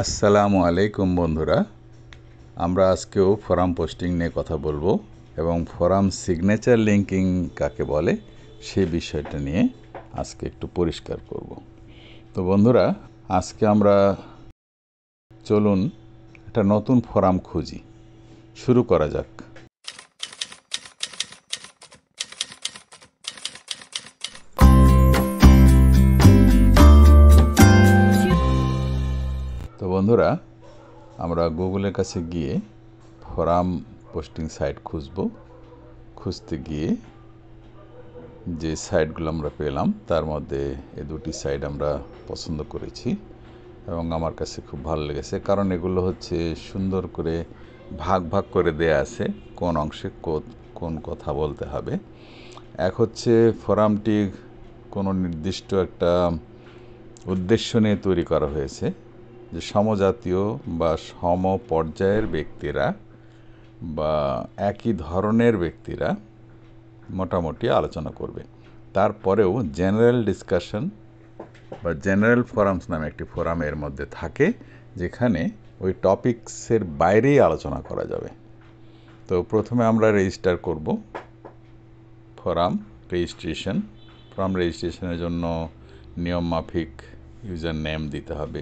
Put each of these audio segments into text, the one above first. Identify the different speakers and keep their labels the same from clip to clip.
Speaker 1: আসসালামু আলাইকুম বন্ধুরা, আমরা আজকেও ফোরাম পোস্টিং নিয়ে কথা বলবো এবং ফোরাম সিগনেচার লিঙ্কিং কাকে বলে সে বিষয়টা নিয়ে আজকে একটু পরিষ্কার করব। তো বন্ধুরা, আজকে আমরা চলুন একটা নতুন ফোরাম খুঁজি, শুরু করা যাক। তো বন্ধুরা, আমরা গুগলের কাছে গিয়ে ফোরাম পোস্টিং সাইট খুঁজতে গিয়ে যে সাইটগুলো আমরা পেলাম তার মধ্যে এই দুটি সাইট আমরা পছন্দ করেছি এবং আমার কাছে খুব ভালো লেগেছে, কারণ এগুলো হচ্ছে সুন্দর করে ভাগ ভাগ করে দেয়া আছে কোন অংশে কোন কথা বলতে হবে। এক হচ্ছে ফোরামটি কোনো নির্দিষ্ট একটা উদ্দেশ্য নিয়ে তৈরি করা হয়েছে, যে সমজাতীয় বা সমপর্যায়ের ব্যক্তিরা বা একই ধরনের ব্যক্তিরা মোটামুটি আলোচনা করবে। তারপরেও জেনারেল ডিসকাশন বা জেনারেল ফোরামস নামে একটি ফোরাম এর মধ্যে থাকে, যেখানে ওই টপিকসের বাইরেই আলোচনা করা যাবে। তো প্রথমে আমরা রেজিস্টার করব ফোরাম রেজিস্ট্রেশনের জন্য নিয়ম মাফিক ইউজার নেম দিতে হবে,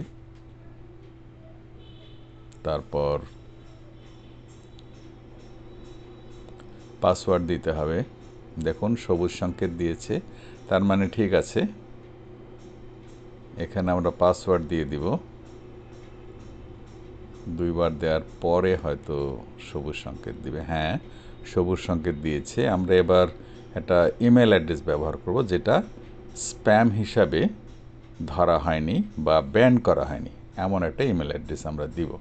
Speaker 1: তারপর পাসওয়ার্ড দিতে হবে। দেখুন সবুজ সংকেত দিয়েছে, তার মানে ঠিক আছে। এখানে আমরা পাসওয়ার্ড দিয়ে দিব, দুইবার দেওয়ার পরে হয়তো সবুজ সংকেত দিবে। হ্যাঁ, সবুজ সংকেত দিয়েছে। আমরা এবার একটা ইমেল অ্যাড্রেস ব্যবহার করব, যেটা স্প্যাম হিসাবে ধরা হয়নি বা ব্যান করা হয়নি, এমন একটা ইমেল অ্যাড্রেস আমরা দিব।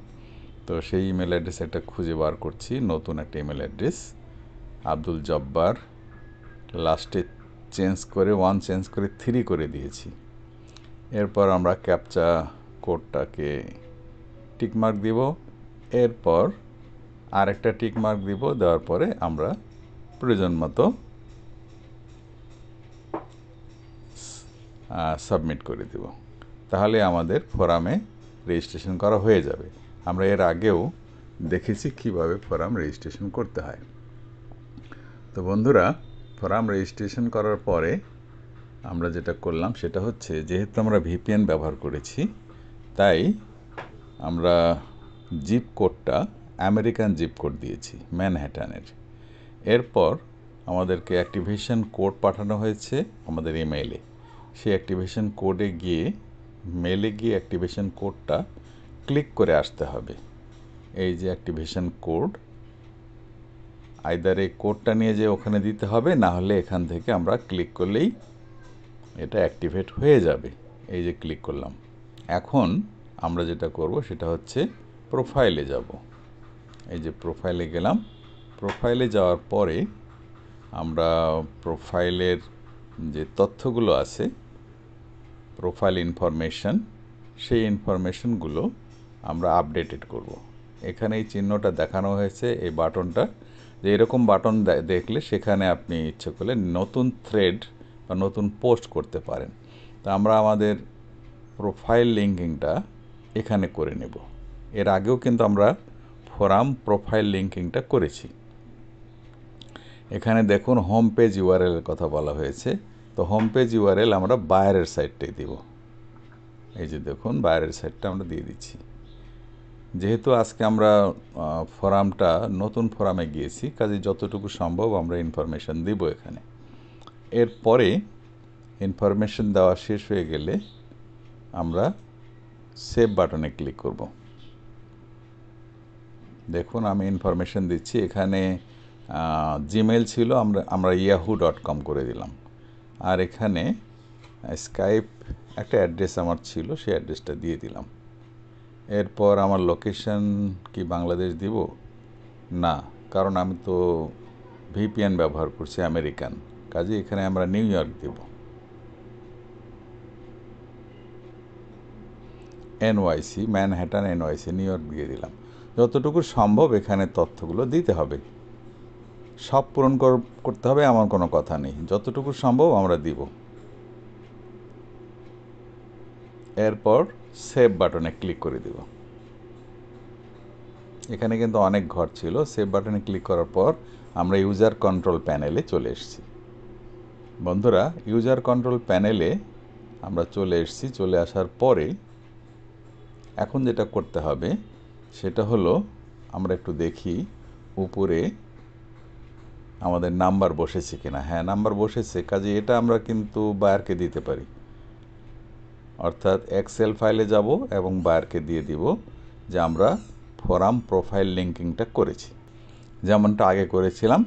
Speaker 1: তো সেই ইমেল অ্যাড্রেস একটা খুঁজে বার করছি, নতুন একটা ইমেল অ্যাড্রেস আব্দুল জব্বার, লাস্টে চেঞ্জ করে 3 করে দিয়েছি। এরপর আমরা ক্যাপচা কোডটাকে টিকমার্ক দিব, এরপর আরেকটা টিকমার্ক দিব, দেওয়ার পরে আমরা প্রয়োজন মতো সাবমিট করে দিব। তাহলে আমাদের ফোরামে রেজিস্ট্রেশন করা হয়ে যাবে। আমরা এর আগেও দেখেছি কিভাবে ফোরাম রেজিস্ট্রেশন করতে হয়। তো বন্ধুরা, ফোরাম রেজিস্ট্রেশন করার পরে আমরা যেটা করলাম সেটা হচ্ছে, যেহেতু আমরা ভিপিএন ব্যবহার করেছি, তাই আমরা জিপ কোডটা আমেরিকান জিপ কোড দিয়েছি, ম্যানহ্যাটানের। এরপর আমাদেরকে অ্যাক্টিভেশন কোড পাঠানো হয়েছে আমাদের ইমেইলে। সেই অ্যাক্টিভেশন কোডে গিয়ে মেলে গিয়ে অ্যাক্টিভেশন কোডটা ক্লিক করে আসতে হবে। এই যে অ্যাক্টিভেশন কোড, আইদার এই কোডটা নিয়ে যে ওখানে দিতে হবে, না হলে এখান থেকে আমরা ক্লিক করলেই এটা অ্যাক্টিভেট হয়ে যাবে। এই যে ক্লিক করলাম। এখন আমরা যেটা করব সেটা হচ্ছে প্রোফাইলে যাব। এই যে প্রোফাইলে গেলাম। প্রোফাইলে যাওয়ার পরে আমরা প্রোফাইলের যে তথ্যগুলো আছে, প্রোফাইল ইনফরমেশন, সেই ইনফরমেশনগুলো আমরা আপডেটেড করব। এখানে এই চিহ্নটা দেখানো হয়েছে, এই বাটনটা, যে এরকম বাটন দেখলে সেখানে আপনি ইচ্ছে করলে নতুন থ্রেড বা নতুন পোস্ট করতে পারেন। তা আমরা আমাদের প্রোফাইল লিঙ্কিংটা এখানে করে নেব। এর আগেও কিন্তু আমরা ফোরাম প্রোফাইল লিঙ্কিংটা করেছি। এখানে দেখুন হোম পেজ ইউআরএল এর কথা বলা হয়েছে। তো হোম পেজ ইউআরএল আমরা বাইরের সাইডটাই দিব। এই যে দেখুন বাইরের সাইডটা আমরা দিয়ে দিচ্ছি। যেহেতু আজকে আমরা ফোরামটা নতুন ফোরামে গিয়েছি, কাজে যতটুকু সম্ভব আমরা ইনফরমেশন দিব এখানে। এরপরে ইনফরমেশন দেওয়া শেষ হয়ে গেলে আমরা সেভ বাটনে ক্লিক করব। দেখুন আমি ইনফরমেশন দিচ্ছি। এখানে জিমেল ছিল, আমরা yahoo.com করে দিলাম। আর এখানে স্কাইপ একটা অ্যাড্রেস আমার ছিল, সেই অ্যাড্রেসটা দিয়ে দিলাম। এরপর আমার লোকেশন কি বাংলাদেশ দিব? না, কারণ আমি তো ভিপিএন ব্যবহার করছি আমেরিকান, কাজে এখানে আমরা নিউ ইয়র্ক দেব। NYC, Manhattan NYC, new York দিয়ে দিলাম। যতটুকু সম্ভব এখানে তথ্যগুলো দিতে হবে। সব পূরণ করতে হবে এমন কোনো কথা নেই, যতটুকু সম্ভব আমরা দিব। এরপর সেভ বাটনে ক্লিক করে দেব। এখানে কিন্তু অনেক ঘর ছিল। সেভ বাটনে ক্লিক করার পর আমরা ইউজার কন্ট্রোল প্যানেলে চলে এসেছি। বন্ধুরা, ইউজার কন্ট্রোল প্যানেলে আমরা চলে এসেছি। চলে আসার পরে এখন যেটা করতে হবে সেটা হলো আমরা একটু দেখি উপরে আমাদের নাম্বার বসেছে কিনা। হ্যাঁ, নাম্বার বসেছে, কাজে এটা আমরা কিন্তু বায়ারকে দিতে পারি। অর্থাৎ এক্সেল ফাইলে যাব এবং বায়ারকে দিয়ে দিব যে আমরা ফোরাম প্রোফাইল লিঙ্কিংটা করেছি। যেমনটা আগে করেছিলাম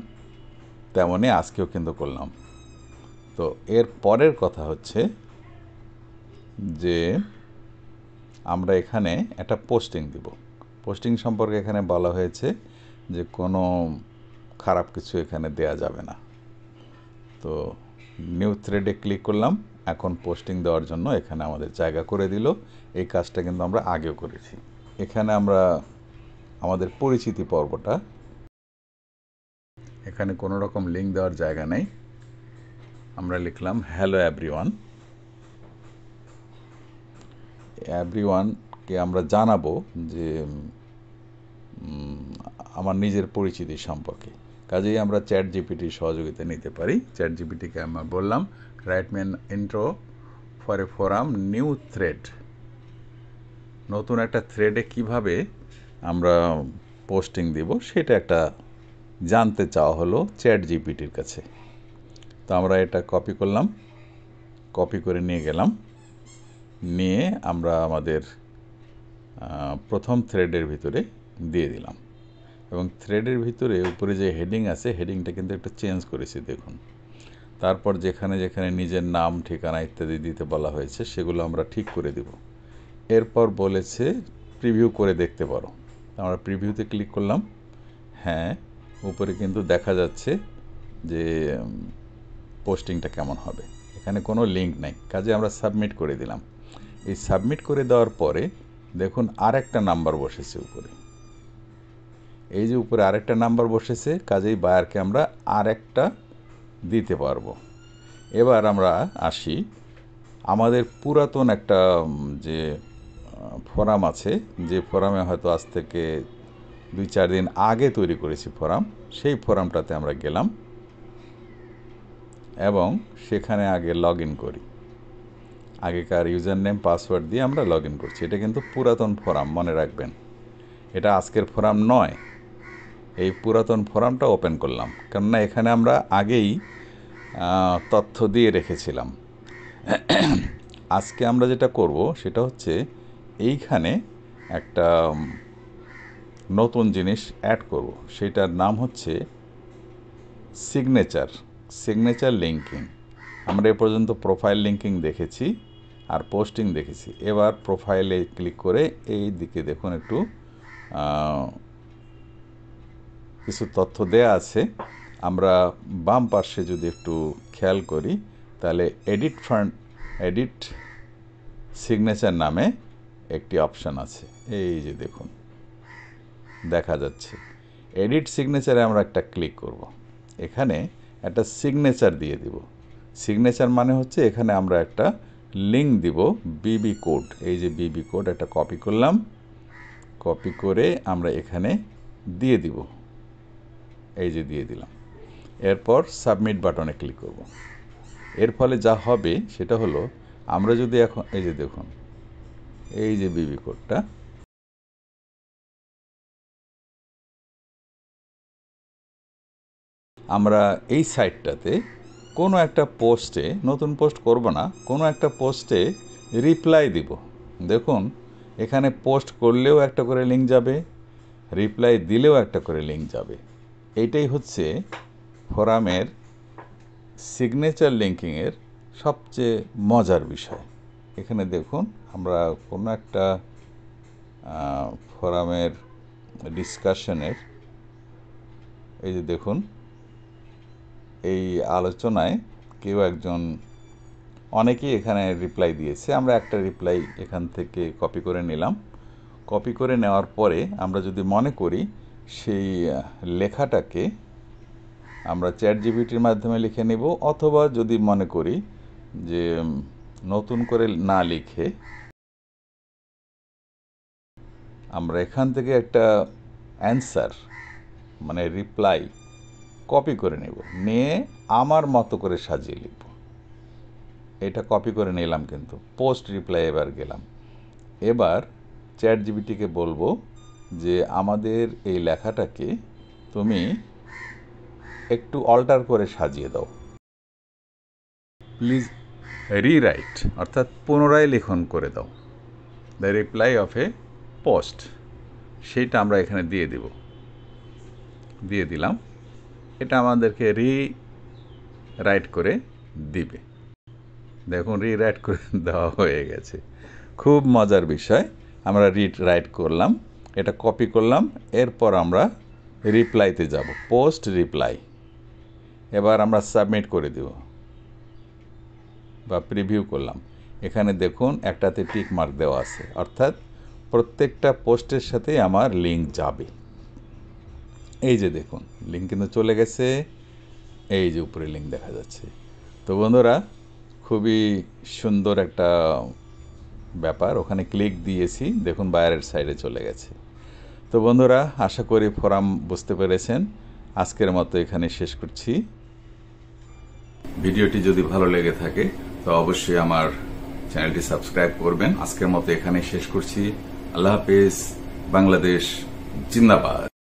Speaker 1: তেমনই আজকেও কিন্তু করলাম। তো এর পরের কথা হচ্ছে যে আমরা এখানে একটা পোস্টিং দিব। পোস্টিং সম্পর্কে এখানে বলা হয়েছে যে কোনো খারাপ কিছু এখানে দেয়া যাবে না। তো নিউ থ্রেডে ক্লিক করলাম। এখন পোস্টিং দেওয়ার জন্য এখানে আমাদের জায়গা করে দিল। এই কাজটা কিন্তু আমরা আগেও করেছি। এখানে আমরা আমাদের পরিচিতি পর্বটা, এখানে কোনো রকম লিঙ্ক দেওয়ার জায়গা নেই। আমরা লিখলাম হ্যালো এভরিওয়ান। এভরিওয়ানকে আমরা জানাবো যে আমার নিজের পরিচিতি সম্পর্কে। কাজেই আমরা চ্যাট জিপিটির সহযোগিতা নিতে পারি। চ্যাট জিপিটিকে আমরা বললাম write me an intro for a forum new thread. নতুন একটা থ্রেডে কিভাবে আমরা পোস্টিং দিব সেটা একটা জানতে চাওয়া হলো চ্যাট জিপিটির কাছে। তো আমরা এটা কপি করলাম, কপি করে নিয়ে গেলাম, নিয়ে আমরা আমাদের প্রথম থ্রেডের ভিতরে দিয়ে দিলাম। এবং থ্রেডের ভিতরে উপরে যে হেডিং আছে হেডিংটা কিন্তু একটু চেঞ্জ করেছি দেখুন। তারপর যেখানে যেখানে নিজের নাম, ঠিকানা ইত্যাদি দিতে বলা হয়েছে সেগুলো আমরা ঠিক করে দিব। এরপর বলেছে প্রিভিউ করে দেখতে পারো। আমরা প্রিভিউতে ক্লিক করলাম। হ্যাঁ, উপরে কিন্তু দেখা যাচ্ছে যে পোস্টিংটা কেমন হবে। এখানে কোনো লিঙ্ক নাই, কাজে আমরা সাবমিট করে দিলাম। এই সাবমিট করে দেওয়ার পরে দেখুন আরেকটা নাম্বার বসেছে উপরে। এই যে উপরে আরেকটা নাম্বার বসেছে, কাজেই বায়ারকে আমরা আরেকটা দিতে পারবো। এবার আমরা আসি আমাদের পুরাতন একটা যে ফোরাম আছে, যে ফোরামে হয়তো আজ থেকে 2-4 দিন আগে তৈরি করেছি ফোরাম, সেই ফোরামটাতে আমরা গেলাম এবং সেখানে আগে লগ ইন করি। আগেকার ইউজার নেম পাসওয়ার্ড দিয়ে আমরা লগ ইন করছি। এটা কিন্তু পুরাতন ফোরাম, মনে রাখবেন, এটা আজকের ফোরাম নয়। এই পুরাতন ফোরামটা ওপেন করলাম, কেননা এখানে আমরা আগেই তথ্য দিয়ে রেখেছিলাম। আজকে আমরা যেটা করব সেটা হচ্ছে এইখানে একটা নতুন জিনিস অ্যাড করব। সেটার নাম হচ্ছে সিগনেচার লিঙ্কিং। আমরা এ পর্যন্ত প্রোফাইল লিঙ্কিং দেখেছি আর পোস্টিং দেখেছি। এবার প্রোফাইলে ক্লিক করে এই দিকে দেখুন একটু কিছু তথ্য দেয়া আছে। আমরা বাম পাশে যদি একটু খেয়াল করি তাহলে এডিট সিগনেচার নামে একটি অপশান আছে। এই যে দেখুন দেখা যাচ্ছে। এডিট সিগনেচারে আমরা একটা ক্লিক করব। এখানে একটা সিগনেচার দিয়ে দিব। সিগনেচার মানে হচ্ছে এখানে আমরা একটা লিঙ্ক দিব, বিবি কোড। এই যে বিবি কোড, একটা কপি করলাম, কপি করে আমরা এখানে দিয়ে দিব। এই যে দিয়ে দিলাম। এরপর সাবমিট বাটনে ক্লিক করব। এর ফলে যা হবে সেটা হলো আমরা যদি এখন এই যে দেখুন এই যে বিবি কোডটা, আমরা এই সাইটটাতে কোনো একটা পোস্টে, নতুন পোস্ট করব না, কোনো একটা পোস্টে রিপ্লাই দিব। দেখুন এখানে পোস্ট করলেও একটা করে লিঙ্ক যাবে, রিপ্লাই দিলেও একটা করে লিঙ্ক যাবে। এইটাই হচ্ছে ফোরামের সিগনেচার লিঙ্কিংয়ের সবচেয়ে মজার বিষয়। এখানে দেখুন আমরা কোনো একটা ফোরামের ডিসকাশনের, এই যে দেখুন এই আলোচনায় কেউ একজন, অনেকেই এখানে রিপ্লাই দিয়েছে। আমরা একটা রিপ্লাই এখান থেকে কপি করে নিলাম। কপি করে নেওয়ার পরে আমরা যদি মনে করি সেই লেখাটাকে আমরা চ্যাট জিপিটির মাধ্যমে লিখে নেব, অথবা যদি মনে করি যে নতুন করে না লিখে আমরা এখান থেকে একটা অ্যান্সার মানে রিপ্লাই কপি করে নেব, নিয়ে আমার মতো করে সাজিয়ে লিখব। এটা কপি করে নিলাম, কিন্তু পোস্ট রিপ্লাই এবার গেলাম। এবার চ্যাট জিপিটিকে বলবো যে আমাদের এই লেখাটাকে তুমি একটু অল্টার করে সাজিয়ে দাও, প্লিজ রিরাইট, অর্থাৎ পুনরায় লিখন করে দাও, the reply of A post. সেইটা আমরা এখানে দিয়ে দিলাম। এটা আমাদেরকে রাইট করে দিবে। দেখুন রাইট করে দেওয়া হয়ে গেছে। খুব মজার বিষয়। আমরা রাইট করলাম, এটা কপি করলাম, এরপর আমরা রিপ্লাইতে যাব, পোস্ট রিপ্লাই। এবার আমরা সাবমিট করে দেব বা প্রিভিউ করলাম। এখানে দেখুন একটাতে টিক মার্ক দেওয়া আছে, অর্থাৎ প্রত্যেকটা পোস্টের সাথে আমার লিঙ্ক যাবে। এই যে দেখুন লিঙ্ক কিন্তু চলে গেছে, এই যে উপরে লিঙ্ক দেখা যাচ্ছে। তো বন্ধুরা, খুবই সুন্দর একটা ব্যাপার। ওখানে ক্লিক দিয়েছি, দেখুন বাইরের সাইডে চলে গেছে। তো বন্ধুরা, আশা করি ফোরাম বুঝতে পেরেছেন। আজকের মতো এখানে শেষ করছি। ভিডিওটি যদি ভালো লেগে থাকে তো অবশ্যই আমার চ্যানেলটি সাবস্ক্রাইব করবেন। আজকের মতো এখানে শেষ করছি। আল্লাহ হাফেজ। বাংলাদেশ জিন্দাবাদ।